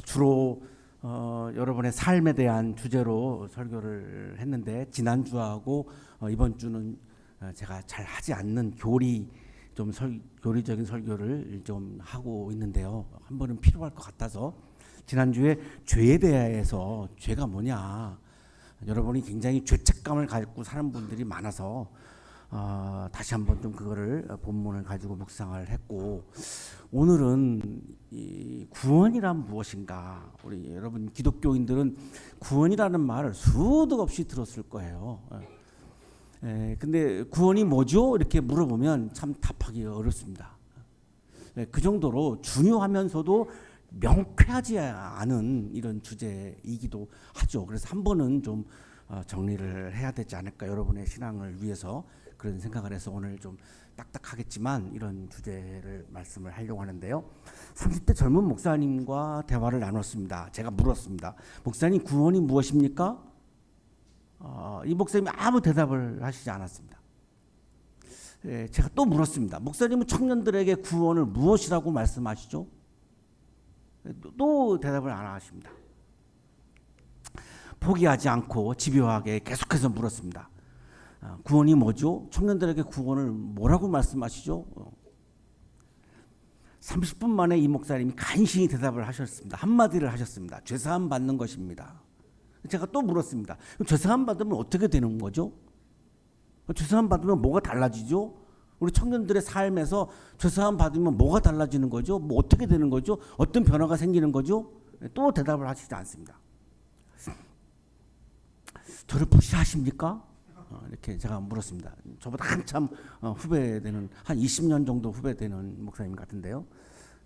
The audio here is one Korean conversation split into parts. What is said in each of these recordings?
주로 여러분의 삶에 대한 주제로 설교를 했는데 지난주하고 이번 주는 제가 잘 하지 않는 교리적인 설교를 좀 하고 있는데요. 한 번은 필요할 것 같아서 지난주에 죄에 대해서 죄가 뭐냐, 여러분이 굉장히 죄책감을 갖고 사는 분들이 많아서 다시 한번 좀 그거를 본문을 가지고 묵상을 했고, 오늘은 이 구원이란 무엇인가. 우리 여러분 기독교인들은 구원이라는 말을 수도 없이 들었을 거예요. 근데 구원이 뭐죠? 이렇게 물어보면 참 답하기 어렵습니다. 그 정도로 중요하면서도 명쾌하지 않은 이런 주제이기도 하죠. 그래서 한 번은 좀 정리를 해야 되지 않을까, 여러분의 신앙을 위해서 그런 생각을 해서 오늘 좀 딱딱하겠지만 이런 주제를 말씀을 하려고 하는데요. 30대 젊은 목사님과 대화를 나눴습니다. 제가 물었습니다. 목사님, 구원이 무엇입니까? 이 목사님이 아무 대답을 하시지 않았습니다. 제가 또 물었습니다. 목사님은 청년들에게 구원을 무엇이라고 말씀하시죠? 또 대답을 안 하십니다. 포기하지 않고 집요하게 계속해서 물었습니다. 구원이 뭐죠? 청년들에게 구원을 뭐라고 말씀하시죠? 30분 만에 이 목사님이 간신히 대답을 하셨습니다. 한마디를 하셨습니다. 죄사함 받는 것입니다. 제가 또 물었습니다. 그럼 죄사함 받으면 어떻게 되는 거죠? 죄사함 받으면 뭐가 달라지죠? 우리 청년들의 삶에서 죄사함 받으면 뭐가 달라지는 거죠? 뭐 어떻게 되는 거죠? 어떤 변화가 생기는 거죠? 또 대답을 하시지 않습니다. 저를 무시하십니까? 이렇게 제가 물었습니다. 저보다 한참 후배되는, 한 20년 정도 후배되는 목사님 같은데요.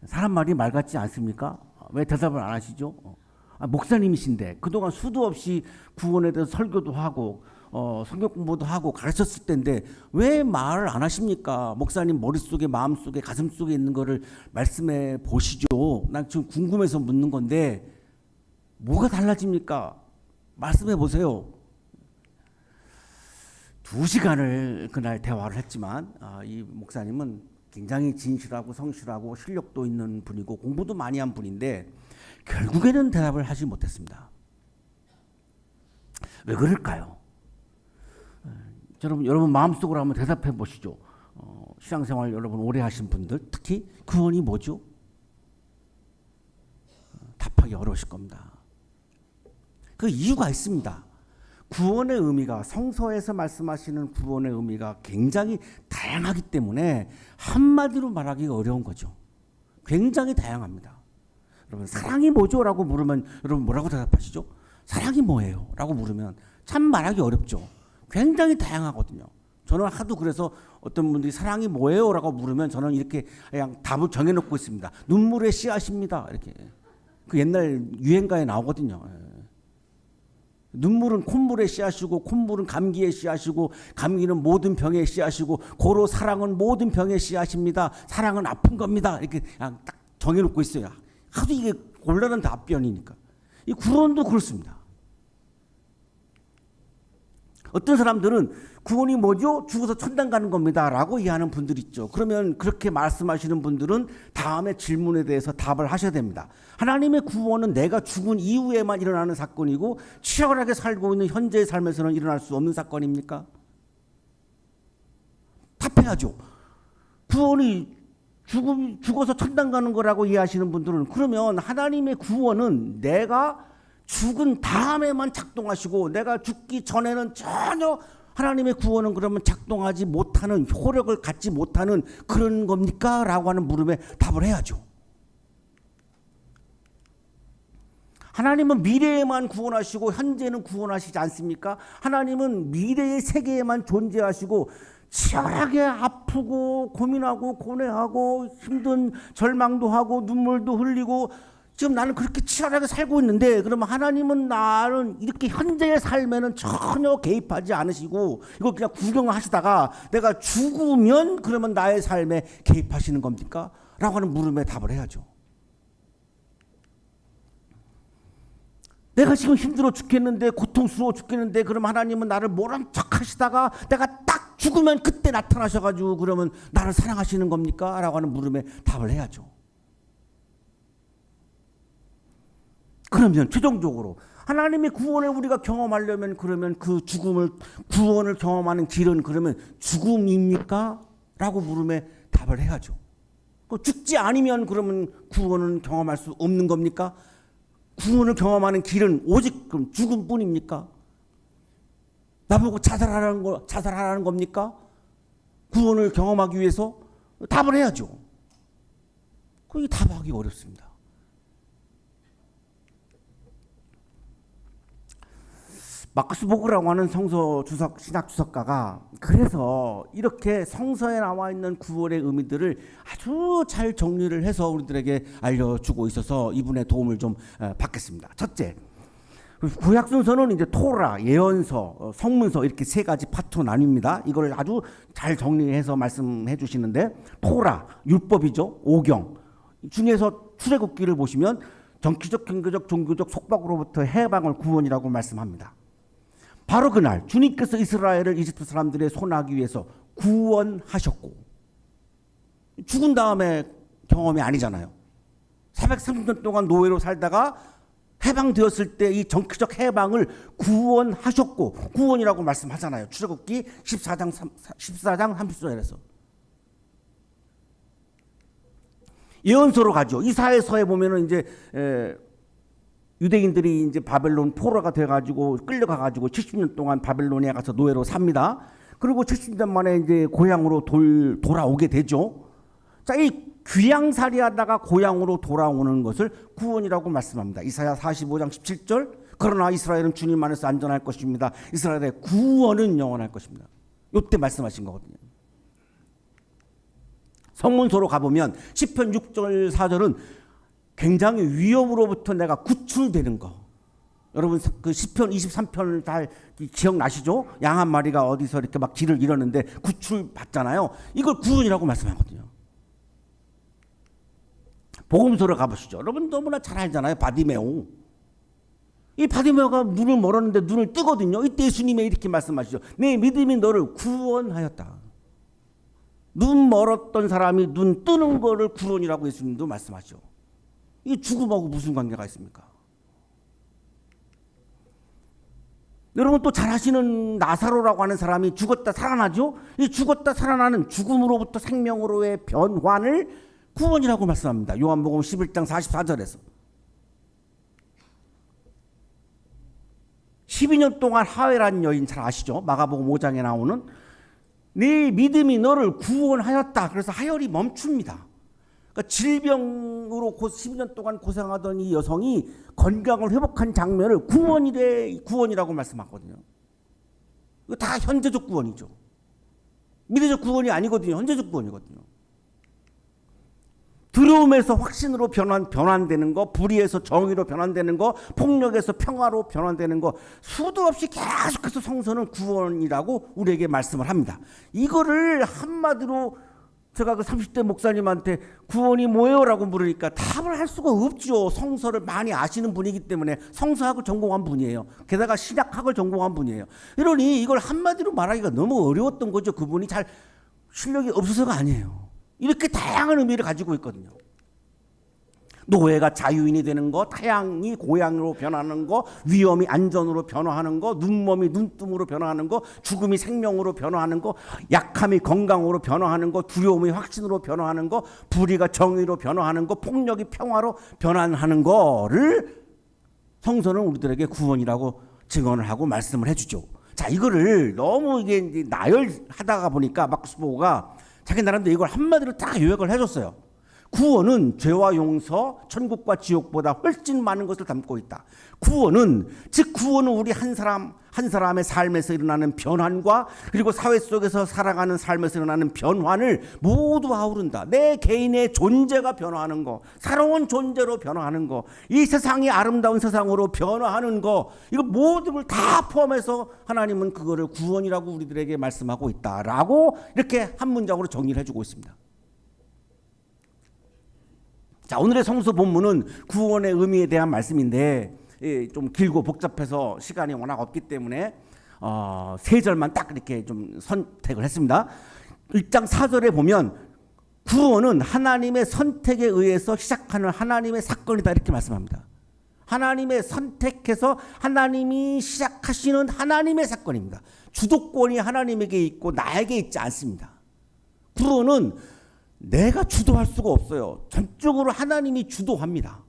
사람 말이 말 같지 않습니까? 왜 대답을 안 하시죠? 목사님이신데 그동안 수도 없이 구원에 대해서 설교도 하고 성경 공부도 하고 가르쳤을 텐데 왜 말을 안 하십니까? 목사님 머릿속에, 마음속에, 가슴속에 있는 거를 말씀해 보시죠. 난 지금 궁금해서 묻는 건데 뭐가 달라집니까? 말씀해 보세요. 2시간을 그날 대화를 했지만 이 목사님은 굉장히 진실하고 성실하고 실력도 있는 분이고 공부도 많이 한 분인데 결국에는 대답을 하지 못했습니다. 왜 그럴까요? 여러분 마음속으로 한번 대답해 보시죠. 신앙생활 여러분 오래 하신 분들, 특히 구원이 뭐죠? 답하기 어려우실 겁니다. 그 이유가 있습니다. 구원의 의미가, 성서에서 말씀하시는 구원의 의미가 굉장히 다양하기 때문에 한마디로 말하기가 어려운 거죠. 굉장히 다양합니다. 여러분, 사랑이 뭐죠? 라고 물으면 여러분 뭐라고 대답하시죠? 사랑이 뭐예요? 라고 물으면 참 말하기 어렵죠. 굉장히 다양하거든요. 저는 하도 그래서 어떤 분들이 사랑이 뭐예요? 라고 물으면 저는 이렇게 그냥 답을 정해놓고 있습니다. 눈물의 씨앗입니다. 이렇게. 그 옛날 유행가에 나오거든요. 눈물은 콧물의 씨앗이고, 콧물은 감기의 씨앗이고, 감기는 모든 병의 씨앗이고, 고로 사랑은 모든 병의 씨앗입니다. 사랑은 아픈 겁니다. 이렇게 그냥 딱 정해놓고 있어요. 하도 이게 곤란한 답변이니까. 이 구원도 그렇습니다. 어떤 사람들은 구원이 뭐죠? 죽어서 천당 가는 겁니다. 라고 이해하는 분들이 있죠. 그러면 그렇게 말씀하시는 분들은 다음에 질문에 대해서 답을 하셔야 됩니다. 하나님의 구원은 내가 죽은 이후에만 일어나는 사건이고 치열하게 살고 있는 현재의 삶에서는 일어날 수 없는 사건입니까? 답해야죠. 구원이 죽어서 천당 가는 거라고 이해하시는 분들은, 그러면 하나님의 구원은 내가 죽은 다음에만 작동하시고 내가 죽기 전에는 전혀 하나님의 구원은 그러면 작동하지 못하는, 효력을 갖지 못하는 그런 겁니까? 라고 하는 물음에 답을 해야죠. 하나님은 미래에만 구원하시고 현재는 구원하시지 않습니까? 하나님은 미래의 세계에만 존재하시고 치열하게 아프고 고민하고 고뇌하고 힘든 절망도 하고 눈물도 흘리고 지금 나는 그렇게 치열하게 살고 있는데, 그러면 하나님은 나는 이렇게 현재의 삶에는 전혀 개입하지 않으시고 이거 그냥 구경하시다가 내가 죽으면 그러면 나의 삶에 개입하시는 겁니까? 라고 하는 물음에 답을 해야죠. 내가 지금 힘들어 죽겠는데, 고통스러워 죽겠는데, 그럼 하나님은 나를 모른 척 하시다가 내가 딱 죽으면 그때 나타나셔가지고 그러면 나를 사랑하시는 겁니까? 라고 하는 물음에 답을 해야죠. 그러면 최종적으로 하나님의 구원을 우리가 경험하려면 그러면 그 구원을 경험하는 길은 그러면 죽음입니까? 라고 물음에 답을 해야죠. 죽지 않으면 그러면 구원은 경험할 수 없는 겁니까? 구원을 경험하는 길은 오직 그럼 죽음뿐입니까? 나보고 자살하라는 겁니까? 구원을 경험하기 위해서 답을 해야죠. 그게 답하기 어렵습니다. 마커스 보그라고 하는 신학 주석가가 그래서 이렇게 성서에 나와 있는 구원의 의미들을 아주 잘 정리를 해서 우리들에게 알려주고 있어서 이분의 도움을 좀 받겠습니다. 첫째, 구약 순서는 이제 토라, 예언서, 성문서 이렇게 세 가지 파트로 나뉩니다. 이걸 아주 잘 정리해서 말씀해 주시는데, 토라, 율법이죠. 오경 중에서 출애굽기를 보시면 정치적, 경제적, 종교적 속박으로부터 해방을 구원이라고 말씀합니다. 바로 그날 주님께서 이스라엘을 이집트 사람들의 손하기 위해서 구원하셨고, 죽은 다음에 경험이 아니잖아요. 430년 동안 노예로 살다가 해방되었을 때 이 정치적 해방을 구원하셨고, 구원이라고 말씀하잖아요. 출애굽기 14장 30절에서. 예언서로 가죠. 이사야서에 보면은 이제 유대인들이 이제 바벨론 포로가 돼가지고 끌려가가지고 70년 동안 바벨론에 가서 노예로 삽니다. 그리고 70년 만에 이제 고향으로 돌아오게 되죠. 자, 이 귀양살이하다가 고향으로 돌아오는 것을 구원이라고 말씀합니다. 이사야 45장 17절. 그러나 이스라엘은 주님 안에서 안전할 것입니다. 이스라엘의 구원은 영원할 것입니다. 이때 말씀하신 거거든요. 성문서로 가보면 시편 6절 4절은 굉장히 위험으로부터 내가 구출되는 거. 여러분 그 시편 23편을 잘 기억나시죠? 양 한 마리가 어디서 이렇게 막 길을 잃었는데 구출받잖아요. 이걸 구원이라고 말씀하거든요. 복음서로 가보시죠. 여러분 너무나 잘 알잖아요. 바디메오. 이 바디메오가 눈을 멀었는데 눈을 뜨거든요. 이때 예수님이 이렇게 말씀하시죠. 내 믿음이 너를 구원하였다. 눈 멀었던 사람이 눈 뜨는 거를 구원이라고 예수님도 말씀하시죠. 이 죽음하고 무슨 관계가 있습니까? 여러분 또 잘 아시는 나사로라고 하는 사람이 죽었다 살아나죠. 이 죽었다 살아나는 죽음으로부터 생명으로의 변환을 구원이라고 말씀합니다. 요한복음 11장 44절에서 12년 동안 하회란 여인 잘 아시죠? 마가복음 5장에 나오는 네 믿음이 너를 구원하였다. 그래서 하혈이 멈춥니다. 그러니까 질병으로 12년 동안 고생하던 이 여성이 건강을 회복한 장면을 구원이라고 말씀하거든요. 이거 다 현재적 구원이죠. 미래적 구원이 아니거든요. 현재적 구원이거든요. 두려움에서 확신으로 변환되는 거, 불의에서 정의로 변환되는 거, 폭력에서 평화로 변환되는 거, 수도 없이 계속해서 성서는 구원이라고 우리에게 말씀을 합니다. 이거를 한마디로 제가 그 30대 목사님한테 구원이 뭐예요? 라고 물으니까 답을 할 수가 없죠. 성서를 많이 아시는 분이기 때문에 성서학을 전공한 분이에요. 게다가 신약학을 전공한 분이에요. 이러니 이걸 한마디로 말하기가 너무 어려웠던 거죠. 그분이 잘 실력이 없어서가 아니에요. 이렇게 다양한 의미를 가지고 있거든요. 노예가 자유인이 되는 거, 태양이 고향으로 변하는 거, 위험이 안전으로 변화하는 거, 눈먼이 눈뜸으로 변화하는 거, 죽음이 생명으로 변화하는 거, 약함이 건강으로 변화하는 거, 두려움이 확신으로 변화하는 거, 불의가 정의로 변화하는 거, 폭력이 평화로 변화하는 거를 성서는 우리들에게 구원이라고 증언을 하고 말씀을 해주죠. 자, 이거를 너무 이게 나열하다가 보니까 마커스 보고가 자기 나름대로 이걸 한마디로 딱 요약을 해줬어요. 구원은 죄와 용서, 천국과 지옥보다 훨씬 많은 것을 담고 있다. 구원은 우리 한 사람의 삶에서 일어나는 변환과 그리고 사회 속에서 살아가는 삶에서 일어나는 변환을 모두 아우른다. 내 개인의 존재가 변화하는 거, 새로운 존재로 변화하는 거, 이 세상이 아름다운 세상으로 변화하는 거, 이거 모든 걸 다 포함해서 하나님은 그거를 구원이라고 우리들에게 말씀하고 있다라고 이렇게 한 문장으로 정리를 해주고 있습니다. 자, 오늘의 성서 본문은 구원의 의미에 대한 말씀인데 좀 길고 복잡해서 시간이 워낙 없기 때문에 세 절만 딱 이렇게 좀 선택을 했습니다. 1장 4절에 보면 구원은 하나님의 선택에 의해서 시작하는 하나님의 사건이다 이렇게 말씀합니다. 하나님의 선택해서 하나님이 시작하시는 하나님의 사건입니다. 주도권이 하나님에게 있고 나에게 있지 않습니다. 구원은 내가 주도할 수가 없어요. 전적으로 하나님이 주도합니다.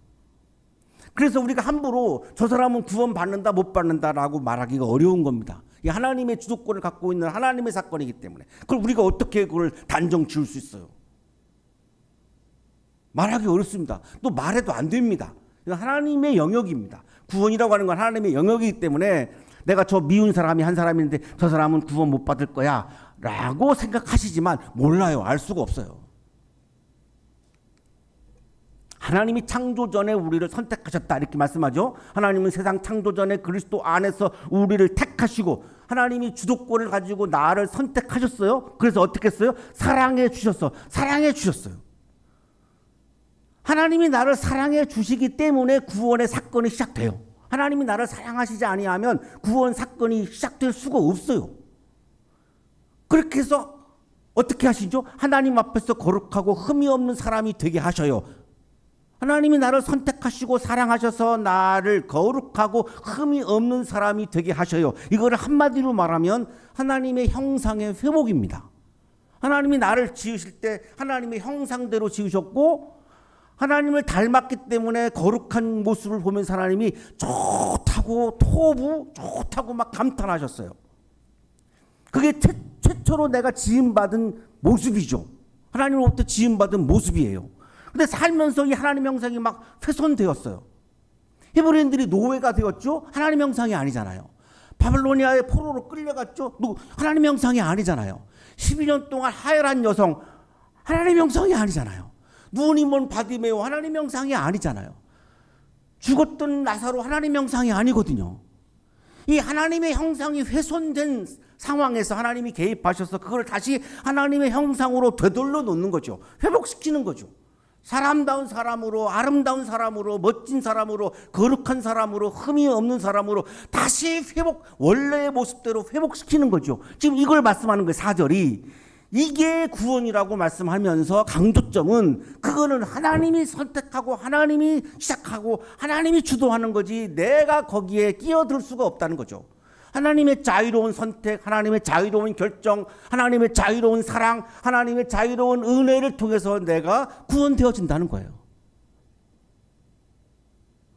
그래서 우리가 함부로 저 사람은 구원 받는다 못 받는다라고 말하기가 어려운 겁니다. 이 하나님의 주도권을 갖고 있는 하나님의 사건이기 때문에 그걸 우리가 어떻게 그걸 단정 지을 수 있어요? 말하기 어렵습니다. 또 말해도 안 됩니다. 이건 하나님의 영역입니다. 구원이라고 하는 건 하나님의 영역이기 때문에 내가 저 미운 사람이 한 사람인데 저 사람은 구원 못 받을 거야 라고 생각하시지만 몰라요. 알 수가 없어요. 하나님이 창조 전에 우리를 선택하셨다 이렇게 말씀하죠. 하나님은 세상 창조 전에 그리스도 안에서 우리를 택하시고 하나님이 주도권을 가지고 나를 선택하셨어요. 그래서 어떻게 했어요? 사랑해 주셨어요. 하나님이 나를 사랑해 주시기 때문에 구원의 사건이 시작돼요. 하나님이 나를 사랑하시지 아니하면 구원 사건이 시작될 수가 없어요. 그렇게 해서 어떻게 하시죠? 하나님 앞에서 거룩하고 흠이 없는 사람이 되게 하셔요. 하나님이 나를 선택하시고 사랑하셔서 나를 거룩하고 흠이 없는 사람이 되게 하셔요. 이거를 한마디로 말하면 하나님의 형상의 회복입니다. 하나님이 나를 지으실 때 하나님의 형상대로 지으셨고 하나님을 닮았기 때문에 거룩한 모습을 보면서 하나님이 좋다고 좋다고 막 감탄하셨어요. 그게 최초로 내가 지음받은 모습이죠. 하나님으로부터 지음받은 모습이에요. 근데 살면서 이 하나님 형상이 막 훼손되었어요. 히브리인들이 노예가 되었죠. 하나님 형상이 아니잖아요. 바벨로니아의 포로로 끌려갔죠. 하나님 형상이 아니잖아요. 12년 동안 하혈한 여성 하나님 형상이 아니잖아요. 눈이 먼 바디메오 하나님 형상이 아니잖아요. 죽었던 나사로 하나님 형상이 아니거든요. 이 하나님의 형상이 훼손된 상황에서 하나님이 개입하셔서 그걸 다시 하나님의 형상으로 되돌려 놓는 거죠. 회복시키는 거죠. 사람다운 사람으로, 아름다운 사람으로, 멋진 사람으로, 거룩한 사람으로, 흠이 없는 사람으로 다시 원래의 모습대로 회복시키는 거죠. 지금 이걸 말씀하는 거예요. 4절이. 이게 구원이라고 말씀하면서 강조점은 그거는 하나님이 선택하고 하나님이 시작하고 하나님이 주도하는 거지 내가 거기에 끼어들 수가 없다는 거죠. 하나님의 자유로운 선택, 하나님의 자유로운 결정, 하나님의 자유로운 사랑, 하나님의 자유로운 은혜를 통해서 내가 구원되어진다는 거예요.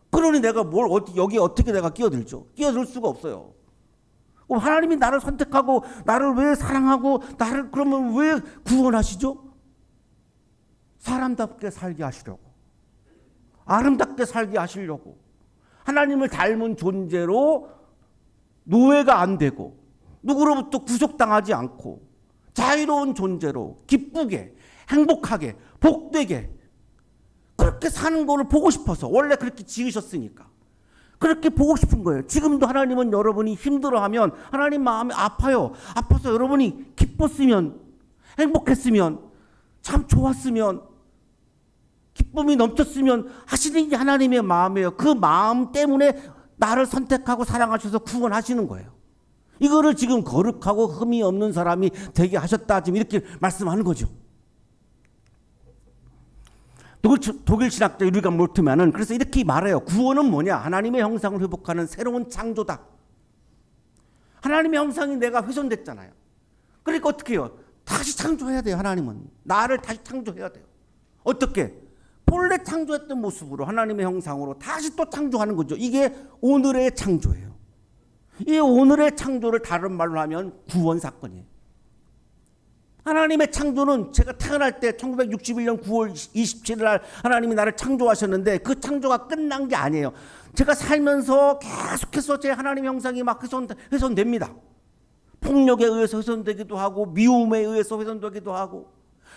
그러니 내가 여기 어떻게 내가 끼어들죠? 끼어들 수가 없어요. 하나님이 나를 선택하고 나를 왜 사랑하고 나를 그러면 왜 구원하시죠? 사람답게 살게 하시려고, 아름답게 살게 하시려고, 하나님을 닮은 존재로 노예가 안 되고 누구로부터 구속당하지 않고 자유로운 존재로 기쁘게 행복하게 복되게 그렇게 사는 거를 보고 싶어서 원래 그렇게 지으셨으니까 그렇게 보고 싶은 거예요. 지금도 하나님은 여러분이 힘들어하면 하나님 마음이 아파요. 아파서 여러분이 기뻤으면 행복했으면 참 좋았으면 기쁨이 넘쳤으면 하시는 게 하나님의 마음이에요. 그 마음 때문에 나를 선택하고 사랑하셔서 구원하시는 거예요. 이거를 지금 거룩하고 흠이 없는 사람이 되게 하셨다 지금 이렇게 말씀하는 거죠. 독일 신학자 유리가 몰트만은 그래서 이렇게 말해요. 구원은 뭐냐? 하나님의 형상을 회복하는 새로운 창조다. 하나님의 형상이 내가 훼손됐잖아요. 그러니까 어떻게 해요? 다시 창조해야 돼요. 하나님은 나를 다시 창조해야 돼요. 어떻게? 본래 창조했던 모습으로 하나님의 형상으로 다시 또 창조하는 거죠. 이게 오늘의 창조예요. 이 오늘의 창조를 다른 말로 하면 구원 사건이에요. 하나님의 창조는 제가 태어날 때 1961년 9월 27일 날 하나님이 나를 창조하셨는데 그 창조가 끝난 게 아니에요. 제가 살면서 계속해서 제 하나님 형상이 막 훼손됩니다. 폭력에 의해서 훼손되기도 하고 미움에 의해서 훼손되기도 하고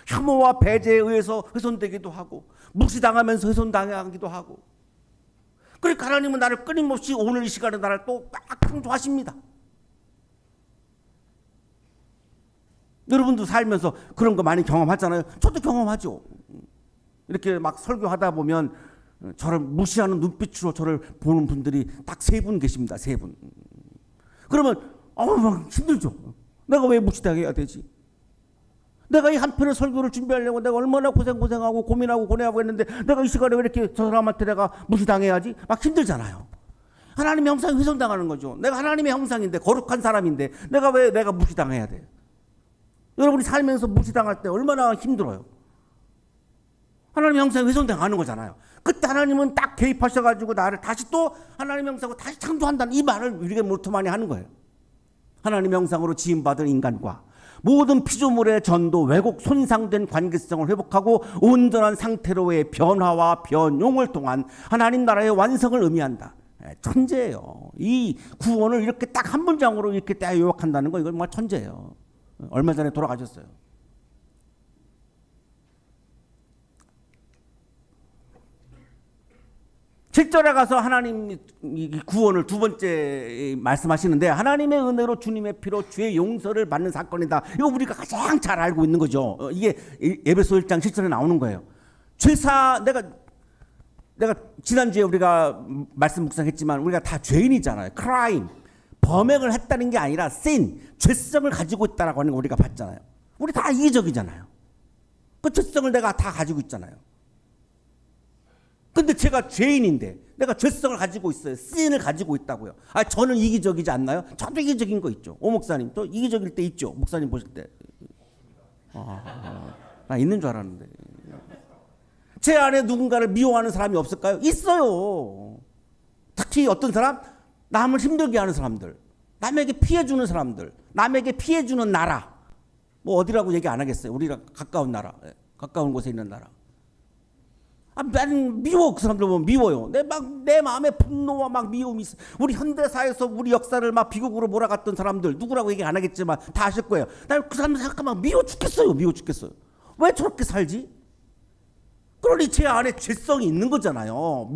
혐오와 배제에 의해서 훼손되기도 하고 무시당하면서 훼손당하기도 하고 그러니까 하나님은 나를 끊임없이 오늘 이 시간에 나를 또 막 창조하십니다. 여러분도 살면서 그런 거 많이 경험하잖아요. 저도 경험하죠. 이렇게 막 설교하다 보면 저를 무시하는 눈빛으로 저를 보는 분들이 딱 3분 계십니다. 3분. 그러면 막 힘들죠. 내가 왜 무시당해야 되지? 내가 이 한 편의 설교를 준비하려고 내가 얼마나 고생하고 고민하고 고뇌하고 했는데 내가 이 시간에 왜 이렇게 저 사람한테 내가 무시당해야지? 막 힘들잖아요. 하나님의 형상이 훼손당하는 거죠. 내가 하나님의 형상인데 거룩한 사람인데 내가 왜 내가 무시당해야 돼? 여러분이 살면서 무시당할 때 얼마나 힘들어요. 하나님의 형상이 훼손당하는 거잖아요. 그때 하나님은 딱 개입하셔가지고 나를 다시 또 하나님의 형상으로 다시 창조한다는 이 말을 우리에게 몰두 많이 하는 거예요. 하나님의 형상으로 지음받은 인간과 모든 피조물의 전도, 왜곡, 손상된 관계성을 회복하고 온전한 상태로의 변화와 변용을 통한 하나님 나라의 완성을 의미한다. 천재예요. 이 구원을 이렇게 딱 한 문장으로 이렇게 딱 요약한다는 거 이건 정말 천재예요. 얼마 전에 돌아가셨어요. 칠절에 가서 하나님 구원을 두 번째 말씀하시는데 하나님의 은혜로 주님의 피로 죄의 용서를 받는 사건이다. 이거 우리가 가장 잘 알고 있는 거죠. 이게 에베소 1장 7절에 나오는 거예요. 내가 지난주에 우리가 말씀 묵상했지만 우리가 다 죄인이잖아요. crime, 범행을 했다는 게 아니라 sin, 죄성을 가지고 있다라고 하는 거 우리가 봤잖아요. 우리 다 이기적이잖아요. 그 죄성을 내가 다 가지고 있잖아요. 근데 제가 죄인인데 내가 죄성을 가지고 있어요. sin을 가지고 있다고요. 저는 이기적이지 않나요? 저도 이기적인 거 있죠. 오 목사님 또 이기적일 때 있죠. 목사님 보실 때. 나 있는 줄 알았는데. 제 안에 누군가를 미워하는 사람이 없을까요? 있어요. 특히 어떤 사람? 남을 힘들게 하는 사람들, 남에게 피해 주는 사람들, 남에게 피해 주는 나라. 뭐 어디라고 얘기 안 하겠어요. 우리가 가까운 나라, 가까운 곳에 있는 나라. 나는 미워. 그 사람들 보면 미워요. 내 마음에 분노와 막 미움이 있어. 우리 현대사에서 우리 역사를 막 비극으로 몰아갔던 사람들 누구라고 얘기 안 하겠지만 다 아실 거예요. 나 그 사람들 생각하면 미워 죽겠어요. 미워 죽겠어요. 왜 저렇게 살지? 그러니 제 안에 죄성이 있는 거잖아요.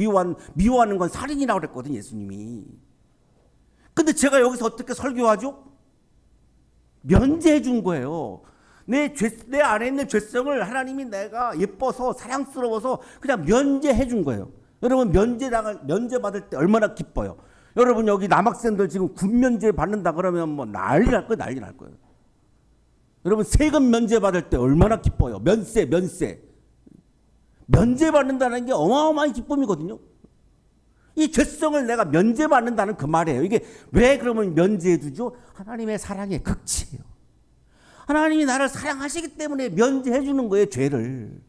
미워하는 건 살인이라고 그랬거든요. 예수님이. 근데 제가 여기서 어떻게 설교하죠? 면제해 준 거예요. 내 안에 있는 죄성을 하나님이 내가 예뻐서 사랑스러워서 그냥 면제해 준 거예요. 여러분 면제받을 때 얼마나 기뻐요. 여러분 여기 남학생들 지금 군면제 받는다 그러면 뭐 난리 날 거예요. 여러분 세금 면제받을 때 얼마나 기뻐요. 면세 면제받는다는 게 어마어마한 기쁨이거든요. 이 죄성을 내가 면제받는다는 그 말이에요. 이게 왜 그러면 면제해 주죠? 하나님의 사랑의 극치예요. 하나님이 나를 사랑하시기 때문에 면제해 주는 거예요, 죄를.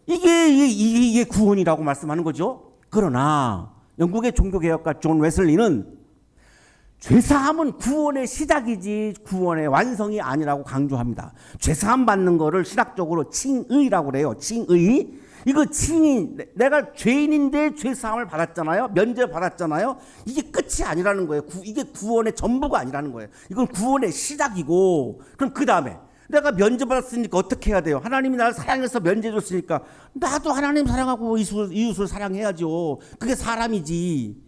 이게 구원이라고 말씀하는 거죠. 그러나 영국의 종교개혁가 존 웨슬리는 죄사함은 구원의 시작이지 구원의 완성이 아니라고 강조합니다. 죄사함 받는 거를 신학적으로 칭의라고 그래요. 칭의. 이거 칭의, 내가 죄인인데 죄사함을 받았잖아요. 면제 받았잖아요. 이게 끝이 아니라는 거예요. 이게 구원의 전부가 아니라는 거예요. 이건 구원의 시작이고, 그럼 그 다음에 내가 면제 받았으니까 어떻게 해야 돼요? 하나님이 나를 사랑해서 면제 줬으니까 나도 하나님 사랑하고 이웃을 사랑해야죠. 그게 사람이지.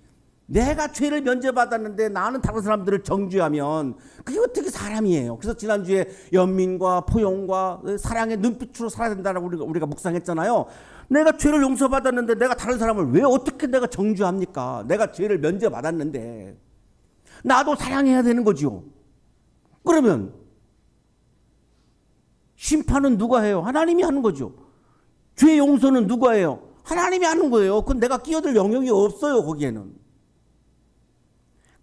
내가 죄를 면제받았는데 나는 다른 사람들을 정죄하면 그게 어떻게 사람이에요? 그래서 지난주에 연민과 포용과 사랑의 눈빛으로 살아야 된다고 우리가 묵상했잖아요. 내가 죄를 용서받았는데 내가 다른 사람을 왜 어떻게 내가 정죄합니까? 내가 죄를 면제받았는데 나도 사랑해야 되는 거지요. 그러면 심판은 누가 해요? 하나님이 하는 거죠. 죄 용서는 누가 해요? 하나님이 하는 거예요. 그건 내가 끼어들 영역이 없어요, 거기에는.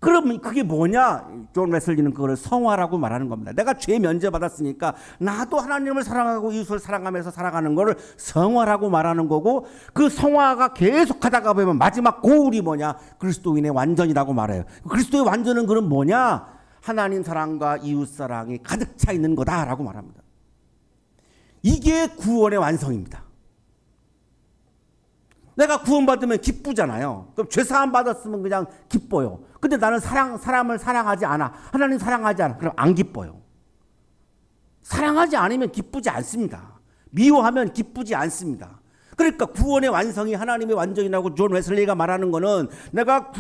그러면 그게 뭐냐? 존 웨슬리는 그걸 성화라고 말하는 겁니다. 내가 죄 면제받았으니까 나도 하나님을 사랑하고 이웃을 사랑하면서 살아가는 거를 성화라고 말하는 거고, 그 성화가 계속하다가 보면 마지막 고울이 뭐냐? 그리스도인의 완전이라고 말해요. 그리스도의 완전은 그럼 뭐냐? 하나님 사랑과 이웃 사랑이 가득 차 있는 거다라고 말합니다. 이게 구원의 완성입니다. 내가 구원받으면 기쁘잖아요. 그럼 죄사함 받았으면 그냥 기뻐요. 근데 나는 사람을 사랑하지 않아. 하나님 사랑하지 않아. 그럼 안 기뻐요. 사랑하지 않으면 기쁘지 않습니다. 미워하면 기쁘지 않습니다. 그러니까 구원의 완성이 하나님의 완전이라고 존 웨슬리가 말하는 거는 내가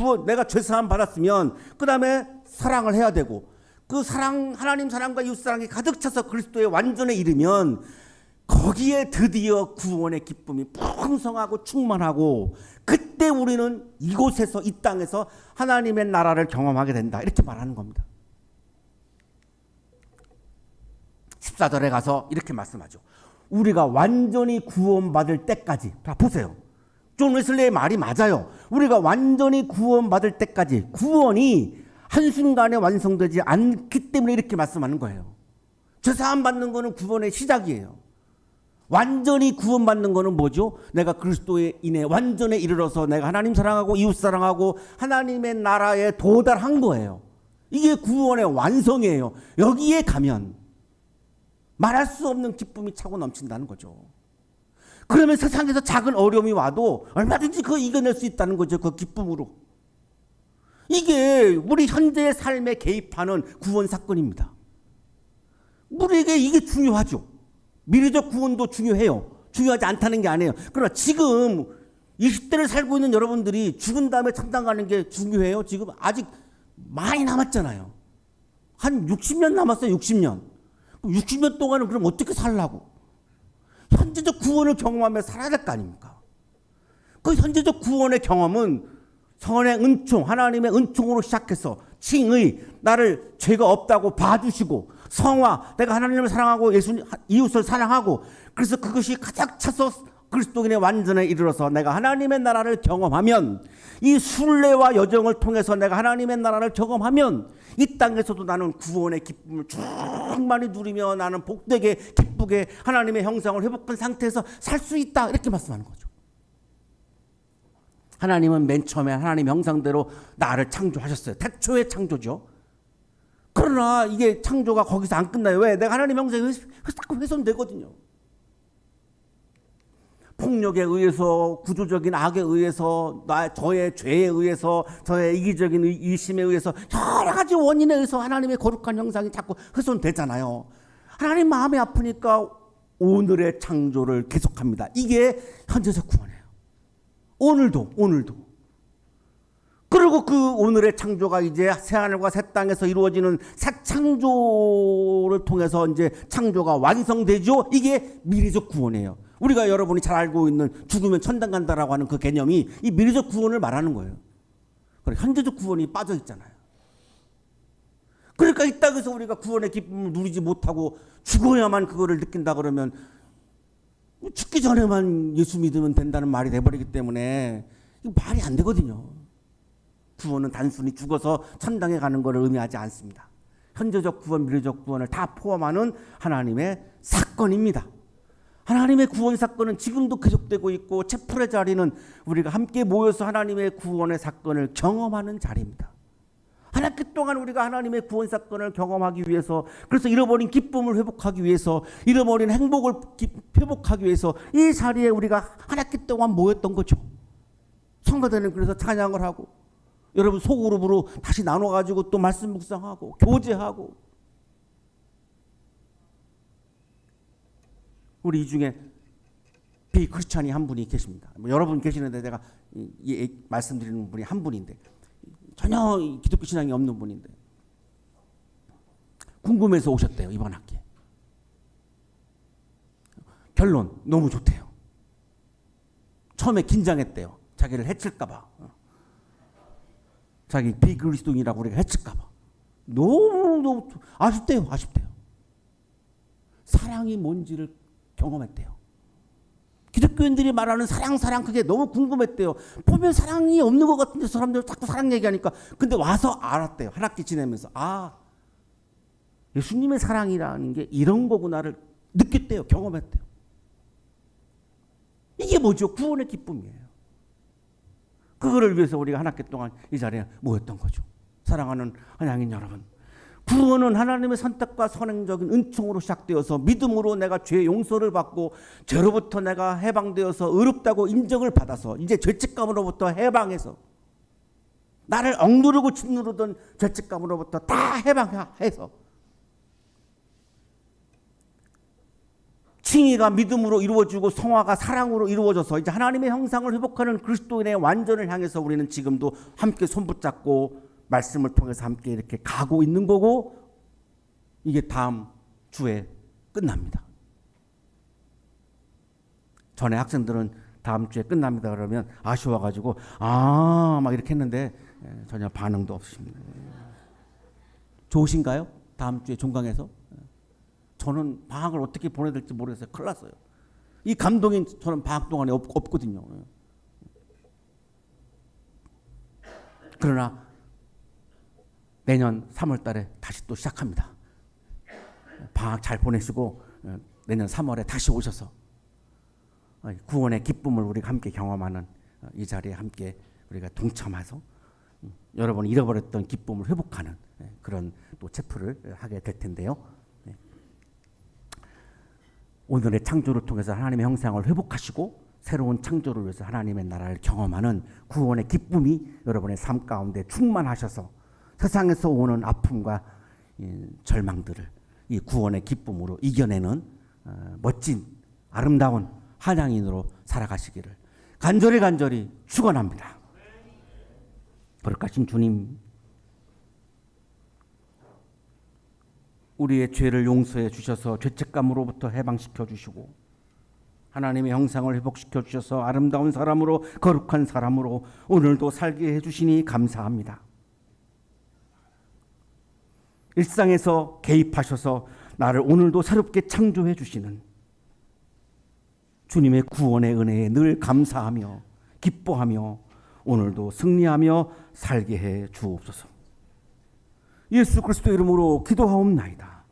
죄사함 받았으면 그 다음에 사랑을 해야 되고, 그 하나님 사랑과 이웃 사랑이 가득 차서 그리스도의 완전에 이르면 거기에 드디어 구원의 기쁨이 풍성하고 충만하고, 그때 우리는 이곳에서, 이 땅에서 하나님의 나라를 경험하게 된다. 이렇게 말하는 겁니다. 14절에 가서 이렇게 말씀하죠. 우리가 완전히 구원받을 때까지. 자, 보세요. 존 웨슬리의 말이 맞아요. 우리가 완전히 구원받을 때까지. 구원이 한순간에 완성되지 않기 때문에 이렇게 말씀하는 거예요. 죄사함 받는 거는 구원의 시작이에요. 완전히 구원받는 거는 뭐죠? 내가 그리스도에 인해 완전에 이르러서 내가 하나님 사랑하고 이웃 사랑하고 하나님의 나라에 도달한 거예요. 이게 구원의 완성이에요. 여기에 가면 말할 수 없는 기쁨이 차고 넘친다는 거죠. 그러면 세상에서 작은 어려움이 와도 얼마든지 그거 이겨낼 수 있다는 거죠. 그 기쁨으로. 이게 우리 현재의 삶에 개입하는 구원 사건입니다. 우리에게 이게 중요하죠. 미래적 구원도 중요해요. 중요하지 않다는 게 아니에요. 그러나 지금 20대를 살고 있는 여러분들이 죽은 다음에 천당 가는 게 중요해요. 지금 아직 많이 남았잖아요. 한 60년 남았어요. 60년. 60년 동안은 그럼 어떻게 살라고? 현재적 구원을 경험하며 살아야 될 거 아닙니까? 그 현재적 구원의 경험은 선의 은총, 하나님의 은총으로 시작해서 칭의, 나를 죄가 없다고 봐주시고 성화, 내가 하나님을 사랑하고 이웃을 사랑하고 그래서 그것이 가득 차서 그리스도인의 완전에 이르러서 내가 하나님의 나라를 경험하면 이 순례와 여정을 통해서 내가 하나님의 나라를 경험하면 이 땅에서도 나는 구원의 기쁨을 충만히 누리며 나는 복되게 기쁘게 하나님의 형상을 회복한 상태에서 살 수 있다 이렇게 말씀하는 거죠. 하나님은 맨 처음에 하나님 형상대로 나를 창조하셨어요. 태초의 창조죠. 그러나 이게 창조가 거기서 안 끝나요. 왜? 내가 하나님 형상에 자꾸 훼손되거든요. 폭력에 의해서, 구조적인 악에 의해서, 저의 죄에 의해서, 저의 이기적인 의심에 의해서 여러 가지 원인에 의해서 하나님의 거룩한 형상이 자꾸 훼손되잖아요. 하나님 마음이 아프니까 오늘의 창조를 계속합니다. 이게 현재적 구원이에요. 오늘도. 그리고 그 오늘의 창조가 이제 새하늘과 새 땅에서 이루어지는 새 창조를 통해서 이제 창조가 완성되죠. 이게 미래적 구원이에요. 우리가 여러분이 잘 알고 있는 죽으면 천당 간다라고 하는 그 개념이 이 미래적 구원을 말하는 거예요. 그리고 현재적 구원이 빠져 있잖아요. 그러니까 이 땅에서 우리가 구원의 기쁨을 누리지 못하고 죽어야만 그거를 느낀다 그러면 죽기 전에만 예수 믿으면 된다는 말이 돼버리기 때문에 이거 말이 안 되거든요. 구원은 단순히 죽어서 천당에 가는 것을 의미하지 않습니다. 현재적 구원, 미래적 구원을 다 포함하는 하나님의 사건입니다. 하나님의 구원 사건은 지금도 계속되고 있고 채플의 자리는 우리가 함께 모여서 하나님의 구원의 사건을 경험하는 자리입니다. 한 학기 동안 우리가 하나님의 구원 사건을 경험하기 위해서 그래서 잃어버린 기쁨을 회복하기 위해서 잃어버린 행복을 회복하기 위해서 이 자리에 우리가 한 학기 동안 모였던 거죠. 성가대는 그래서 찬양을 하고 여러분 소그룹으로 다시 나눠가지고 또 말씀 묵상하고 교제하고 우리 이 중에 비크리스찬이 한 분이 계십니다. 여러분 계시는데 내가 말씀드리는 분이 한 분인데 전혀 기독교 신앙이 없는 분인데 궁금해서 오셨대요. 이번 학기에. 결론 너무 좋대요. 처음에 긴장했대요. 자기를 해칠까 봐. 자기 비그리스도인이라고 우리가 해칠까 봐. 너무 아쉽대요. 사랑이 뭔지를 경험했대요. 기독교인들이 말하는 사랑 그게 너무 궁금했대요. 보면 사랑이 없는 것 같은데 사람들 자꾸 사랑 얘기하니까 근데 와서 알았대요. 한 학기 지내면서 예수님의 사랑이라는 게 이런 거구나를 느꼈대요. 경험했대요. 이게 뭐죠? 구원의 기쁨이에요. 그거를 위해서 우리가 한 학기 동안 이 자리에 모였던 거죠. 사랑하는 한양인 여러분, 구원은 하나님의 선택과 선행적인 은총으로 시작되어서 믿음으로 내가 죄 용서를 받고 죄로부터 내가 해방되어서 의롭다고 인정을 받아서 이제 죄책감으로부터 해방해서 나를 억누르고 짓누르던 죄책감으로부터 다 해방해서 칭의가 믿음으로 이루어지고 성화가 사랑으로 이루어져서 이제 하나님의 형상을 회복하는 그리스도인의 완전을 향해서 우리는 지금도 함께 손붙잡고 말씀을 통해서 함께 이렇게 가고 있는 거고 이게 다음 주에 끝납니다. 전에 학생들은 다음 주에 끝납니다 그러면 아쉬워가지고 막 이렇게 했는데 전혀 반응도 없으십니다. 좋으신가요? 다음 주에 종강에서? 저는 방학을 어떻게 보내야 될지 모르겠어요. 큰일 났어요. 이 감동이 저는 방학 동안에 없거든요. 그러나 내년 3월 달에 다시 또 시작합니다. 방학 잘 보내시고 내년 3월에 다시 오셔서 구원의 기쁨을 우리가 함께 경험하는 이 자리에 함께 우리가 동참해서 여러분이 잃어버렸던 기쁨을 회복하는 그런 또 체프를 하게 될 텐데요. 오늘의 창조를 통해서 하나님의 형상을 회복하시고 새로운 창조를 위해서 하나님의 나라를 경험하는 구원의 기쁨이 여러분의 삶 가운데 충만하셔서 세상에서 오는 아픔과 절망들을 이 구원의 기쁨으로 이겨내는 멋진 아름다운 한양인으로 살아가시기를 간절히 축원합니다. 거룩하신 주님, 우리의 죄를 용서해 주셔서 죄책감으로부터 해방시켜 주시고 하나님의 형상을 회복시켜 주셔서 아름다운 사람으로 거룩한 사람으로 오늘도 살게 해주시니 감사합니다. 일상에서 개입하셔서 나를 오늘도 새롭게 창조해 주시는 주님의 구원의 은혜에 늘 감사하며 기뻐하며 오늘도 승리하며 살게 해 주옵소서. 예수 그리스도 이름으로 기도하옵나이다.